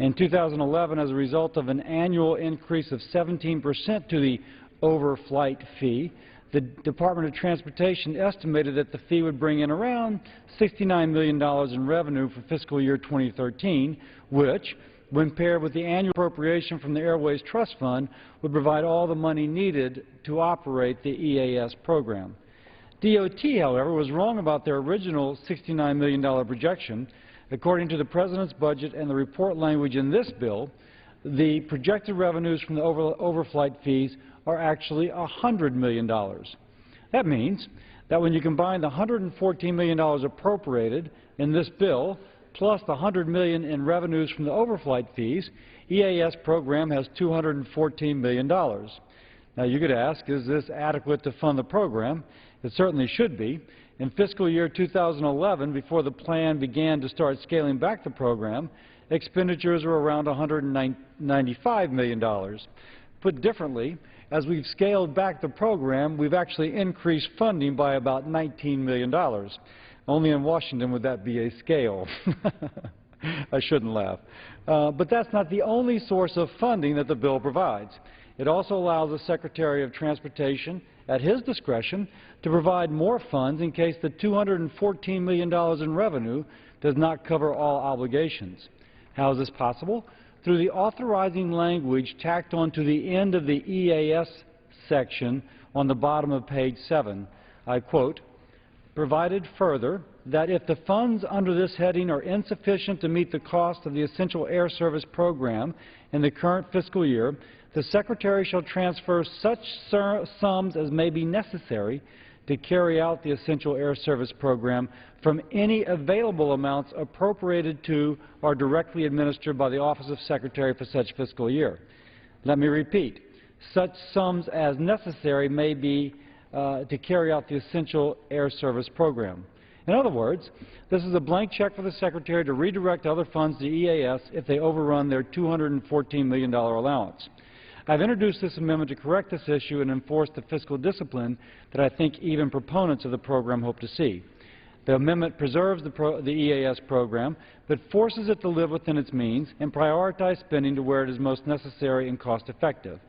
Speaker 11: In 2011, as a result of an annual increase of 17% to the overflight fee, the Department of Transportation estimated that the fee would bring in around $69 million in revenue for fiscal year 2013, which, when paired with the annual appropriation from the Airways Trust Fund, would provide all the money needed to operate the EAS program. DOT, however, was wrong about their original $69 million projection. According to the President's budget and the report language in this bill, the projected revenues from the overflight fees are actually $100 million. That means that when you combine the $114 million appropriated in this bill plus the $100 million in revenues from the overflight fees, EAS program has $214 million. Now you could ask, is this adequate to fund the program? It certainly should be. In fiscal year 2011, before the plan began to start scaling back the program, expenditures were around $195 million. Put differently, as we've scaled back the program, we've actually increased funding by about $19 million. Only in Washington would that be a scale. I shouldn't laugh. But that's not the only source of funding that the bill provides. It also allows the Secretary of Transportation, at his discretion, to provide more funds in case the $214 million in revenue does not cover all obligations. How is this possible? Through the authorizing language tacked onto the end of the EAS section on the bottom of page 7. I quote, "Provided further that if the funds under this heading are insufficient to meet the cost of the Essential Air Service Program in the current fiscal year, the Secretary shall transfer such sums as may be necessary to carry out the Essential Air Service Program from any available amounts appropriated to or directly administered by the Office of Secretary for such fiscal year." Let me repeat. Such sums as necessary may be to carry out the Essential Air Service program. In other words, this is a blank check for the Secretary to redirect other funds to EAS if they overrun their $214 million allowance. I've introduced this amendment to correct this issue and enforce the fiscal discipline that I think even proponents of the program hope to see. The amendment preserves the EAS program, but forces it to live within its means and prioritize spending to where it is most necessary and cost-effective.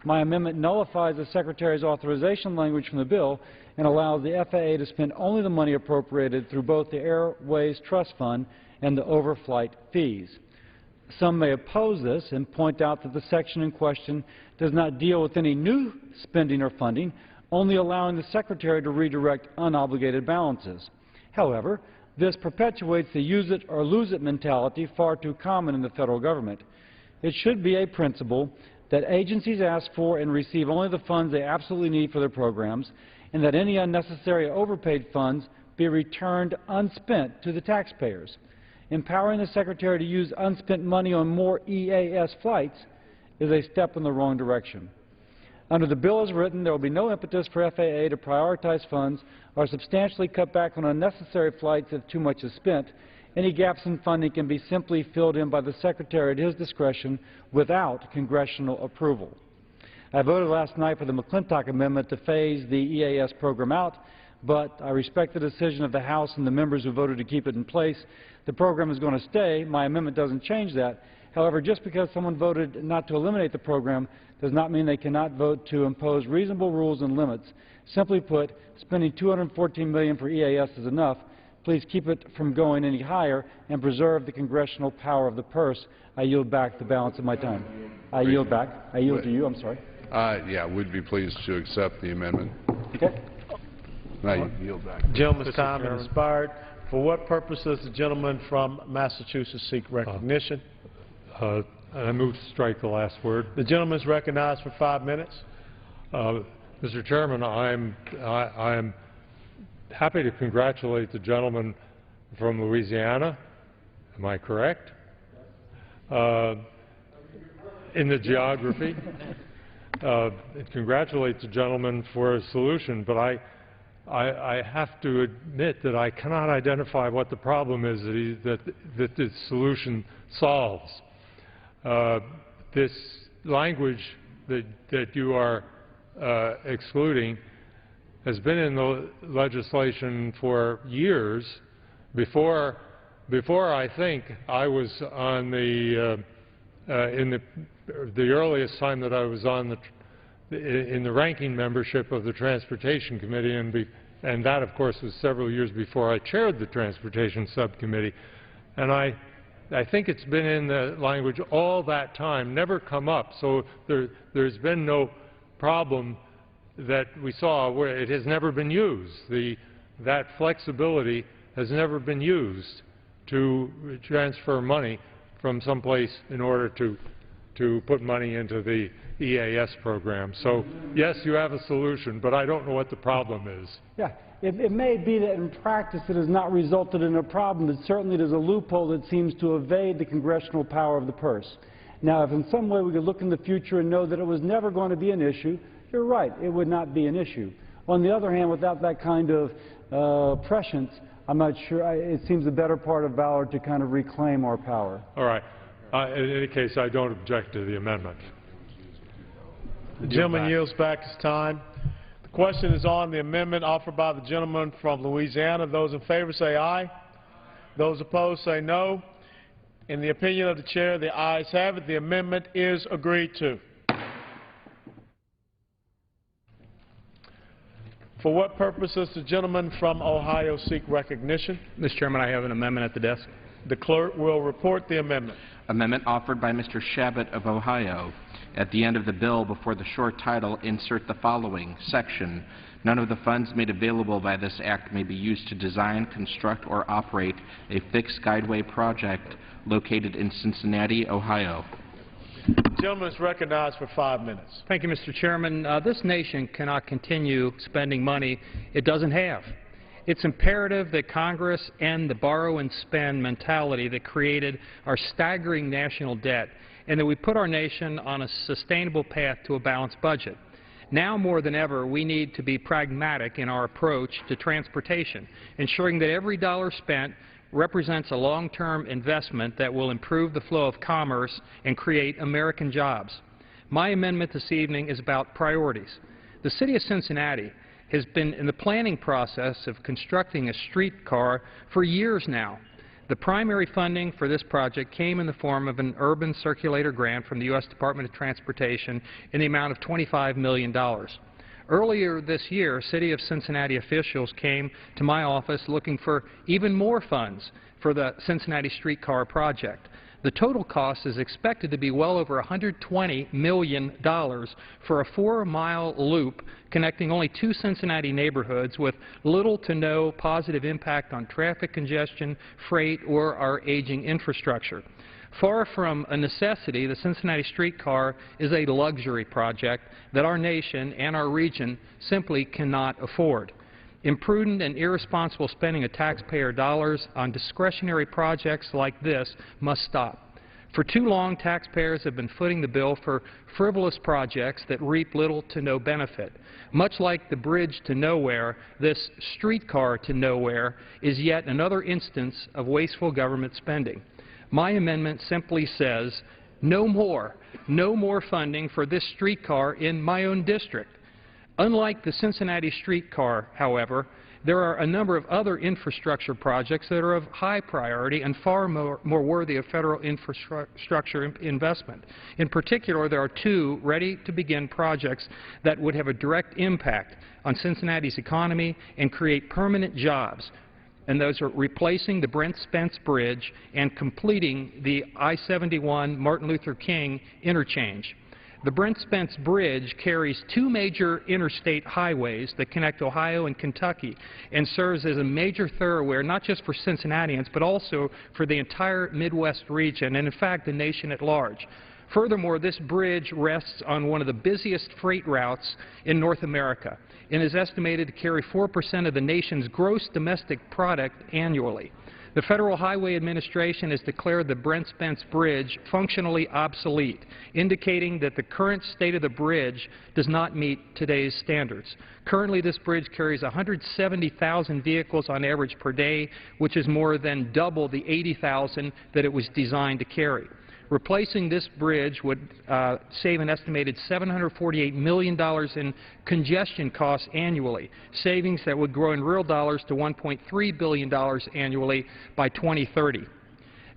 Speaker 11: My amendment nullifies the Secretary's authorization language from the bill and allows the FAA to spend only the money appropriated through both the Airways Trust Fund and the overflight fees. Some may oppose this and point out that the section in question does not deal with any new spending or funding, only allowing the Secretary to redirect unobligated balances. However, this perpetuates the use it or lose it mentality far too common in the federal government. It should be a principle that agencies ask for and receive only the funds they absolutely need for their programs, and that any unnecessary overpaid funds be returned unspent to the taxpayers. Empowering the Secretary to use unspent money on more EAS flights is a step in the wrong direction. Under the bill as written, there will be no impetus for FAA to prioritize funds or substantially cut back on unnecessary flights if too much is spent. Any gaps in funding can be simply filled in by the Secretary at his discretion without congressional approval. I voted last night for the McClintock amendment to phase the EAS program out, but I respect the decision of the House and the members who voted to keep it in place. The program is going to stay. My amendment doesn't change that. However, just because someone voted not to eliminate the program does not mean they cannot vote to impose reasonable rules and limits. Simply put, spending $214 million for EAS is enough. Please keep it from going any higher and preserve the congressional power of the purse. I yield back the balance of my time. I yield back. I yield to you. I'm sorry.
Speaker 5: Yeah, we'd be pleased to accept the amendment.
Speaker 11: Okay.
Speaker 5: I yield back.
Speaker 2: Gentleman's time has expired. For what purpose does the gentleman from Massachusetts seek recognition?
Speaker 6: I move to strike the last word.
Speaker 2: The gentleman is recognized for 5 minutes.
Speaker 6: Mr. Chairman, I am happy to congratulate the gentleman from Louisiana. Am I correct? In the geography. Congratulate the gentleman for his solution, but I have to admit that I cannot identify what the problem is that this solution solves. This language that you are excluding has been in the legislation for years. Before I think I was on in the earliest time that I was on in the ranking membership of the Transportation Committee, and that, of course, was several years before I chaired the Transportation Subcommittee. And I think it's been in the language all that time, never come up. So there's been no problem that we saw where it has never been used. That flexibility has never been used to transfer money from someplace in order to put money into the EAS program. So, yes, you have a solution, but I don't know what the problem is.
Speaker 11: Yeah, it may be that in practice it has not resulted in a problem, but certainly there's a loophole that seems to evade the congressional power of the purse. Now, if in some way we could look in the future and know that it was never going to be an issue, you're right, it would not be an issue. On the other hand, without that kind of prescience, I'm not sure, it seems the better part of valor to kind of reclaim our power.
Speaker 6: All right. In any case, I don't object to the amendment.
Speaker 2: The gentleman yields back his time. The question is on the amendment offered by the gentleman from Louisiana. Those in favor say aye. Those opposed say no. In the opinion of the chair, the ayes have it. The amendment is agreed to. For what purpose does the gentleman from Ohio seek recognition?
Speaker 12: Mr. Chairman, I have an amendment at the desk.
Speaker 2: The clerk will report the amendment.
Speaker 4: Amendment offered by Mr. Shabbat of Ohio. At the end of the bill, before the short title, insert the following section. None of the funds made available by this act may be used to design, construct, or operate a fixed guideway project located in Cincinnati, Ohio.
Speaker 2: The gentleman is recognized for 5 minutes.
Speaker 12: Thank you, Mr. Chairman. This nation cannot continue spending money it doesn't have. It's imperative that Congress end the borrow and spend mentality that created our staggering national debt, and that we put our nation on a sustainable path to a balanced budget. Now more than ever, we need to be pragmatic in our approach to transportation, ensuring that every dollar spent represents a long-term investment that will improve the flow of commerce and create American jobs. My amendment this evening is about priorities. The City of Cincinnati has been in the planning process of constructing a streetcar for years now. The primary funding for this project came in the form of an urban circulator grant from the U.S. Department of Transportation in the amount of $25 million. Earlier this year, City of Cincinnati officials came to my office looking for even more funds for the Cincinnati streetcar project. The total cost is expected to be well over $120 million for a 4-mile loop connecting only 2 Cincinnati neighborhoods with little to no positive impact on traffic congestion, freight, or our aging infrastructure. Far from a necessity, the Cincinnati streetcar is a luxury project that our nation and our region simply cannot afford. Imprudent and irresponsible spending of taxpayer dollars on discretionary projects like this must stop. For too long, taxpayers have been footing the bill for frivolous projects that reap little to no benefit. Much like the bridge to nowhere, this streetcar to nowhere is yet another instance of wasteful government spending. My amendment simply says, no more funding for this streetcar in my own district. Unlike the Cincinnati streetcar, however, there are a number of other infrastructure projects that are of high priority and far more worthy of federal infrastructure investment. In particular, there are 2 ready-to-begin projects that would have a direct impact on Cincinnati's economy and create permanent jobs. And those are replacing the Brent Spence Bridge and completing the I-71 Martin Luther King interchange. The Brent Spence Bridge carries 2 major interstate highways that connect Ohio and Kentucky and serves as a major thoroughfare not just for Cincinnatians but also for the entire Midwest region and, in fact, the nation at large. Furthermore, this bridge rests on one of the busiest freight routes in North America and is estimated to carry 4% of the nation's gross domestic product annually. The Federal Highway Administration has declared the Brent Spence Bridge functionally obsolete, indicating that the current state of the bridge does not meet today's standards. Currently, this bridge carries 170,000 vehicles on average per day, which is more than double the 80,000 that it was designed to carry. Replacing this bridge would save an estimated $748 million in congestion costs annually, savings that would grow in real dollars to $1.3 billion annually by 2030.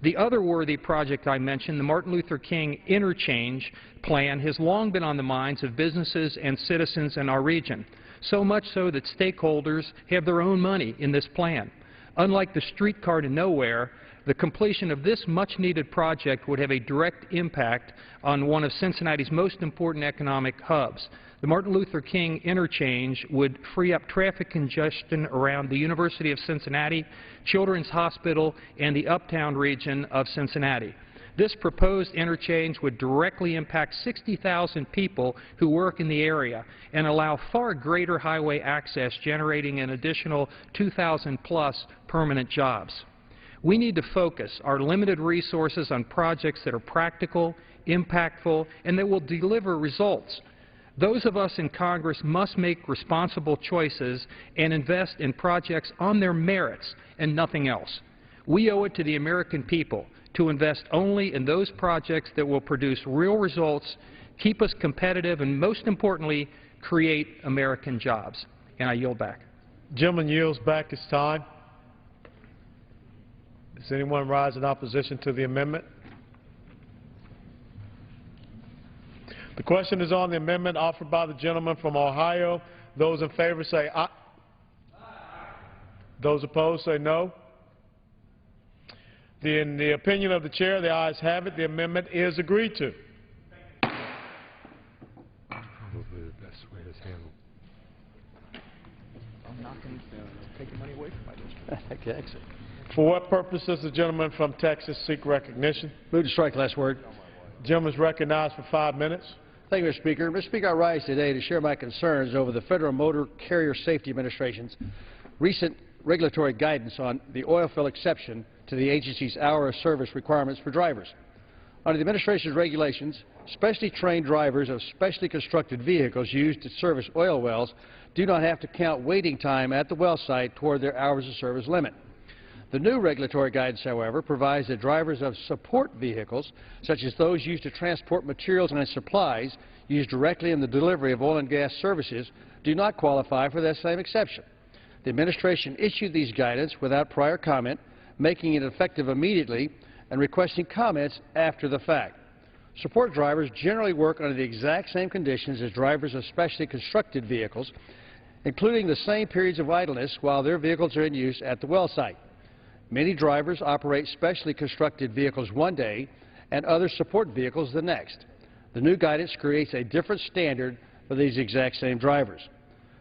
Speaker 12: The other worthy project I mentioned, the Martin Luther King interchange plan, has long been on the minds of businesses and citizens in our region, so much so that stakeholders have their own money in this plan. Unlike the streetcar to nowhere, the completion of this much-needed project would have a direct impact on one of Cincinnati's most important economic hubs. The Martin Luther King interchange would free up traffic congestion around the University of Cincinnati, Children's Hospital, and the uptown region of Cincinnati. This proposed interchange would directly impact 60,000 people who work in the area and allow far greater highway access, generating an additional 2,000-plus permanent jobs. We need to focus our limited resources on projects that are practical, impactful, and that will deliver results. Those of us in Congress must make responsible choices and invest in projects on their merits and nothing else. We owe it to the American people to invest only in those projects that will produce real results, keep us competitive, and most importantly, create American jobs. And I yield back.
Speaker 2: Gentleman yields back his time. Does anyone rise in opposition to the amendment? The question is on the amendment offered by the gentleman from Ohio. Those in favor say aye. Those opposed say no. In the opinion of the chair, the ayes have it. The amendment is agreed to.
Speaker 6: Probably the best way to handle.
Speaker 13: I'm not going to take the money away from my district. Exit.
Speaker 2: For what purpose does the gentleman from Texas seek recognition?
Speaker 13: Move to strike last word.
Speaker 2: The gentleman is recognized for 5 minutes.
Speaker 13: Thank you, Mr. Speaker. Mr. Speaker, I rise today to share my concerns over the Federal Motor Carrier Safety Administration's recent regulatory guidance on the oil fill exception to the agency's hour of service requirements for drivers. Under the administration's regulations, specially trained drivers of specially constructed vehicles used to service oil wells do not have to count waiting time at the well site toward their hours of service limit. The new regulatory guidance, however, provides that drivers of support vehicles, such as those used to transport materials and supplies used directly in the delivery of oil and gas services, do not qualify for that same exception. The administration issued these guidance without prior comment, making it effective immediately and requesting comments after the fact. Support drivers generally work under the exact same conditions as drivers of specially constructed vehicles, including the same periods of idleness while their vehicles are in use at the well site. Many drivers operate specially constructed vehicles one day and other support vehicles the next. The new guidance creates a different standard for these exact same drivers.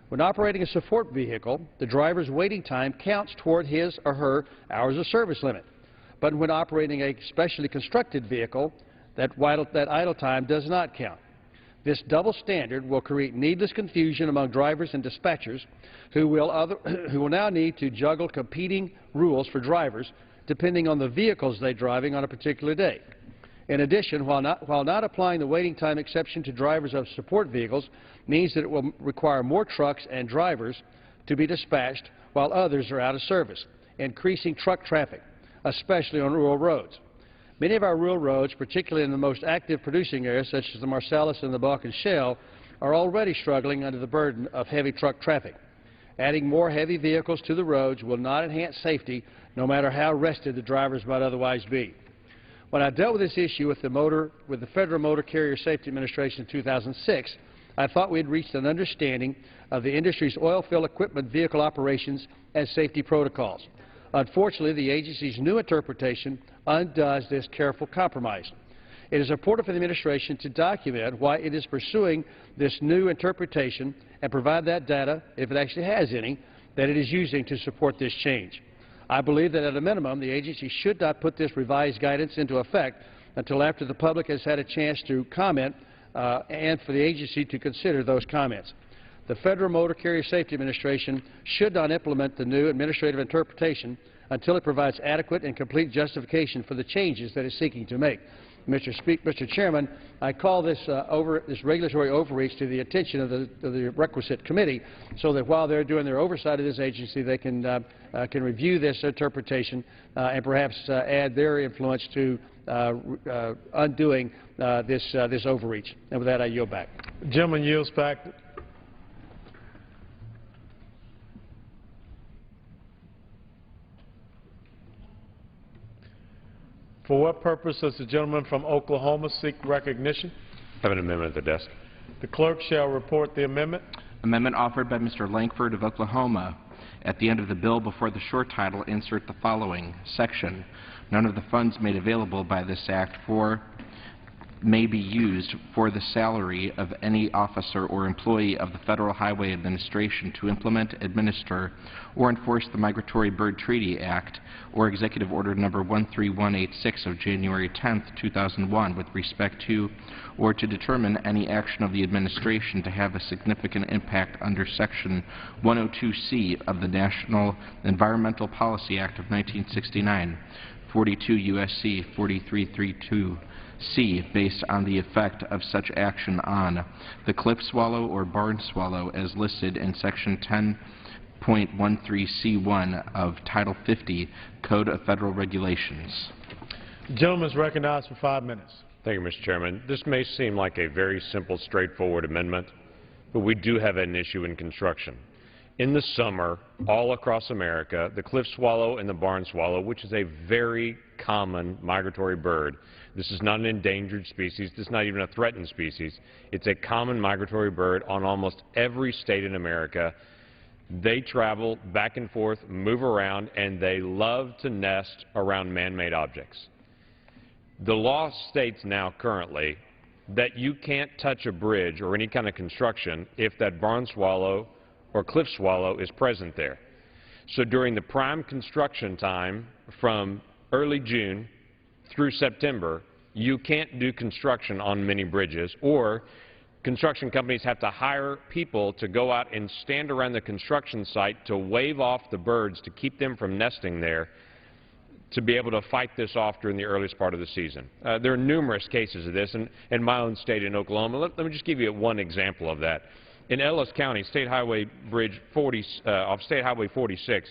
Speaker 13: When operating a support vehicle, the driver's waiting time counts toward his or her hours of service limit. But when operating a specially constructed vehicle, that idle time does not count. This double standard will create needless confusion among drivers and dispatchers who will now need to juggle competing rules for drivers depending on the vehicles they're driving on a particular day. In addition, while not applying the waiting time exception to drivers of support vehicles means that it will require more trucks and drivers to be dispatched while others are out of service, increasing truck traffic, especially on rural roads. Many of our rural roads, particularly in the most active producing areas such as the Marcellus and the Bakken Shale, are already struggling under the burden of heavy truck traffic. Adding more heavy vehicles to the roads will not enhance safety, no matter how rested the drivers might otherwise be. When I dealt with this issue with the Federal Motor Carrier Safety Administration in 2006, I thought we had reached an understanding of the industry's oil field equipment vehicle operations and safety protocols. Unfortunately, the agency's new interpretation undoes this careful compromise. It is important for the administration to document why it is pursuing this new interpretation and provide that data, if it actually has any, that it is using to support this change. I believe that at a minimum, the agency should not put this revised guidance into effect until after the public has had a chance to comment and for the agency to consider those comments. The Federal Motor Carrier Safety Administration should not implement the new administrative interpretation until it provides adequate and complete justification for the changes that it's seeking to make. Mr. Chairman, I call this regulatory overreach to the attention of the requisite committee so that while they're doing their oversight of this agency, they can review this interpretation and perhaps add their influence to undoing this overreach. And with that, I yield back.
Speaker 2: The gentleman yields back. For what purpose does the gentleman from Oklahoma seek recognition?
Speaker 14: I have an amendment at the desk.
Speaker 2: The clerk shall report the amendment.
Speaker 4: Amendment offered by Mr. Lankford of Oklahoma. At the end of the bill, before the short title, insert the following section. None of the funds made available by this act may be used for the salary of any officer or employee of the Federal Highway Administration to implement, administer, or enforce the Migratory Bird Treaty Act or Executive Order Number 13186 of January 10, 2001 with respect to or to determine any action of the administration to have a significant impact under Section 102C of the National Environmental Policy Act of 1969, 42 U.S.C. 4332. C, based on the effect of such action on the cliff swallow or barn swallow as listed in Section 10.13C1 of Title 50 Code of Federal Regulations.
Speaker 2: The gentleman is recognized for 5 minutes.
Speaker 14: Thank you, Mr. Chairman. This may seem like a very simple, straightforward amendment, but we do have an issue in construction. In the summer, all across America, the cliff swallow and the barn swallow, which is a very common migratory bird. This is not an endangered species. This is not even a threatened species. It's a common migratory bird on almost every state in America. They travel back and forth, move around, and they love to nest around man-made objects. The law states now currently that you can't touch a bridge or any kind of construction if that barn swallow or cliff swallow is present there. So during the prime construction time from early June through September, you can't do construction on many bridges, or construction companies have to hire people to go out and stand around the construction site to wave off the birds to keep them from nesting there to be able to fight this off during the earliest part of the season. There are numerous cases of this in my own state in Oklahoma. Let me just give you one example of that. In Ellis County, State Highway Bridge 40, off State Highway 46,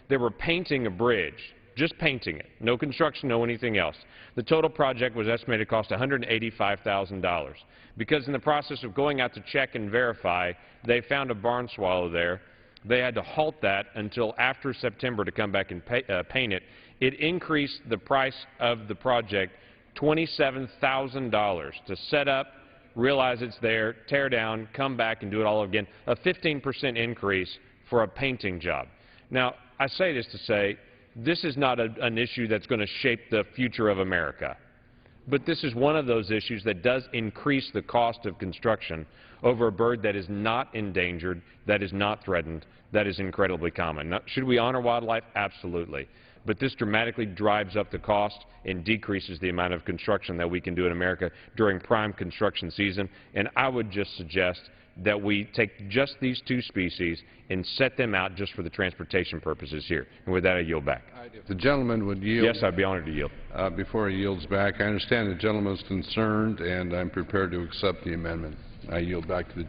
Speaker 14: they were painting a bridge, just painting it, no construction, no anything else. The total project was estimated to cost $185,000. Because in the process of going out to check and verify, they found a barn swallow there. They had to halt that until after September to come back and paint it. It increased the price of the project $27,000 to set up, realize it's there, tear down, come back and do it all again, a 15% increase for a painting job. Now, I say this to say this is not an issue that's going to shape the future of America, but this is one of those issues that does increase the cost of construction over a bird that is not endangered, that is not threatened, that is incredibly common. Now, should we honor wildlife? Absolutely. But this dramatically drives up the cost and decreases the amount of construction that we can do in America during prime construction season. And I would just suggest that we take just these two species and set them out just for the transportation purposes here. And with that, I yield back.
Speaker 5: If the gentleman would yield.
Speaker 14: Yes, I'd be honored to yield.
Speaker 5: Before he yields back, I understand the gentleman is concerned, and I'm prepared to accept the amendment. I yield back to the gentleman.